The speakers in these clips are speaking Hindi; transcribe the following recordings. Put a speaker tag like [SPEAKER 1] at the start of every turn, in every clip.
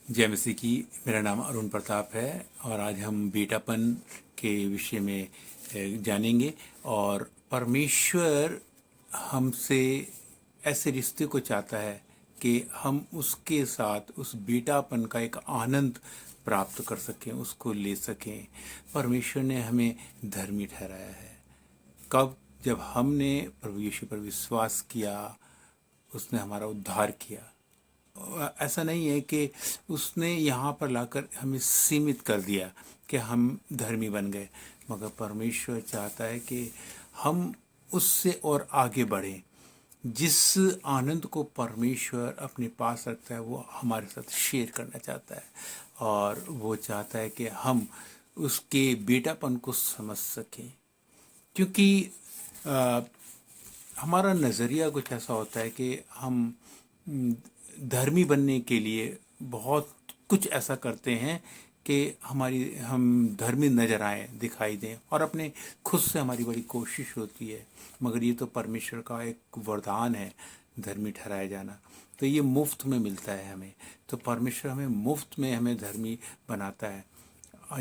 [SPEAKER 1] जय मसीह की। मेरा नाम अरुण प्रताप है और आज हम बेटापन के विषय में जानेंगे। और परमेश्वर हमसे ऐसे रिश्ते को चाहता है कि हम उसके साथ उस बेटापन का एक आनंद प्राप्त कर सकें, उसको ले सकें। परमेश्वर ने हमें धर्मी ठहराया है। कब? जब हमने प्रभु यीशु पर विश्वास किया, उसने हमारा उद्धार किया। ऐसा नहीं है कि उसने यहाँ पर लाकर हमें सीमित कर दिया कि हम धर्मी बन गए, मगर परमेश्वर चाहता है कि हम उससे और आगे बढ़ें। जिस आनंद को परमेश्वर अपने पास रखता है वो हमारे साथ शेयर करना चाहता है, और वो चाहता है कि हम उसके बेटापन को समझ सकें। क्योंकि हमारा नज़रिया कुछ ऐसा होता है कि हम धर्मी बनने के लिए बहुत कुछ ऐसा करते हैं कि हम धर्मी नजर आए, दिखाई दें, और अपने खुद से हमारी बड़ी कोशिश होती है। मगर ये तो परमेश्वर का एक वरदान है, धर्मी ठहराया जाना। तो ये मुफ्त में मिलता है हमें। तो परमेश्वर हमें मुफ्त में हमें धर्मी बनाता है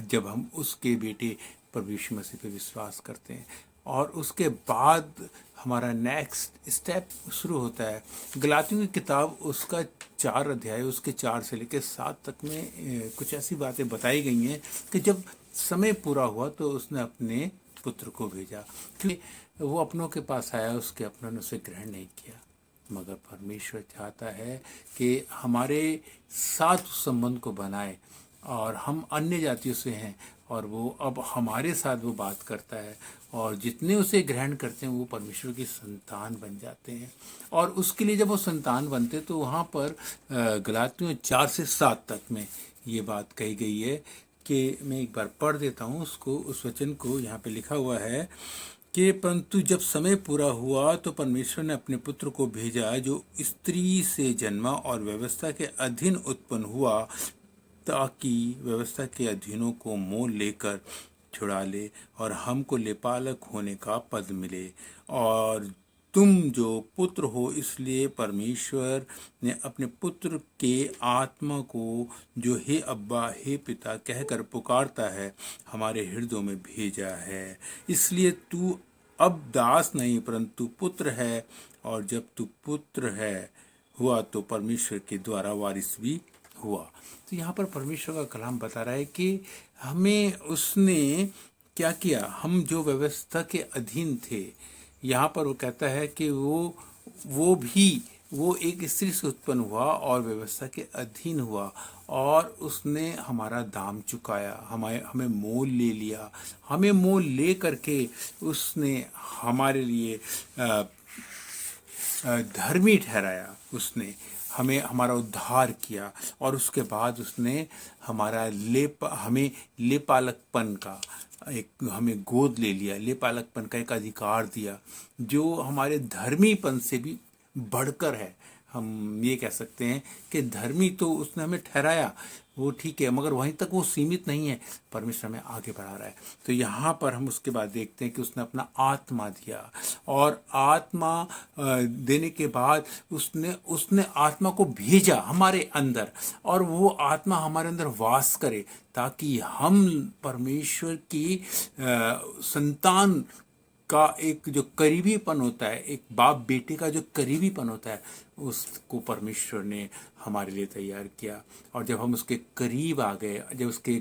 [SPEAKER 1] जब हम उसके बेटे प्रभु यीशु मसीह पे विश्वास करते हैं। और उसके बाद हमारा नेक्स्ट स्टेप शुरू होता है। गलातियों की किताब उसका 4 अध्याय, उसके 4 से लेकर 7 तक में कुछ ऐसी बातें बताई गई हैं कि जब समय पूरा हुआ तो उसने अपने पुत्र को भेजा, क्योंकि वो अपनों के पास आया, उसके अपनों ने उसे ग्रहण नहीं किया। मगर परमेश्वर चाहता है कि हमारे साथ उस संबंध को बनाए, और हम अन्य जातियों से हैं और वो अब हमारे साथ वो बात करता है, और जितने उसे ग्रहण करते हैं वो परमेश्वर की संतान बन जाते हैं। और उसके लिए जब वो संतान बनते तो वहाँ पर गलातियों 4 से 7 तक में ये बात कही गई है कि मैं एक बार पढ़ देता हूँ उसको, उस वचन को। यहाँ पे लिखा हुआ है कि परंतु जब समय पूरा हुआ तो परमेश्वर ने अपने पुत्र को भेजा, जो स्त्री से जन्मा और व्यवस्था के अधीन उत्पन्न हुआ, ताकि व्यवस्था के अधीनों को मोल लेकर छुड़ा ले और हमको लेपालक होने का पद मिले। और तुम जो पुत्र हो, इसलिए परमेश्वर ने अपने पुत्र के आत्मा को, जो हे अब्बा हे पिता कहकर पुकारता है, हमारे हृदयों में भेजा है। इसलिए तू अब दास नहीं परंतु पुत्र है, और जब तू पुत्र है हुआ तो परमेश्वर के द्वारा वारिस भी हुआ। तो यहाँ पर परमेश्वर का कलाम बता रहा है कि हमें उसने क्या किया। हम जो व्यवस्था के अधीन थे, यहाँ पर वो कहता है कि वो एक स्त्री से उत्पन्न हुआ और व्यवस्था के अधीन हुआ, और उसने हमारा दाम चुकाया, हमें मोल ले लिया। हमें मोल ले करके उसने हमारे लिए धर्मी ठहराया। उसने हमें हमारा उद्धार किया, और उसके बाद उसने हमें लेपालकपन का हमें गोद ले लिया, लेपालकपन का एक अधिकार दिया, जो हमारे धर्मीपन से भी बढ़कर है। हम ये कह सकते हैं कि धर्मी तो उसने हमें ठहराया, वो ठीक है, मगर वहीं तक वो सीमित नहीं है। परमेश्वर हमें आगे बढ़ा रहा है। तो यहाँ पर हम उसके बाद देखते हैं कि उसने अपना आत्मा दिया, और आत्मा देने के बाद उसने आत्मा को भेजा हमारे अंदर, और वो आत्मा हमारे अंदर वास करे, ताकि हम परमेश्वर की संतान का एक जो करीबीपन होता है, एक बाप बेटे का जो करीबीपन होता है, उसको परमेश्वर ने हमारे लिए तैयार किया। और जब हम उसके करीब आ गए, जब उसके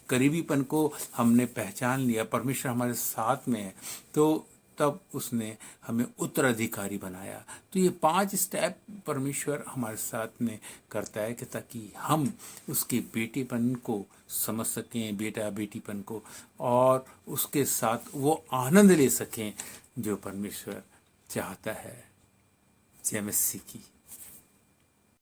[SPEAKER 1] करीबीपन को हमने पहचान लिया, परमेश्वर हमारे साथ में है, तो तब उसने हमें उत्तराधिकारी बनाया। तो ये 5 स्टेप परमेश्वर हमारे साथ में करता है कि ताकि हम उसके बेटेपन को समझ सकें, बेटा बेटीपन को, और उसके साथ वो आनंद ले सकें जो परमेश्वर चाहता है। जय मसीह की।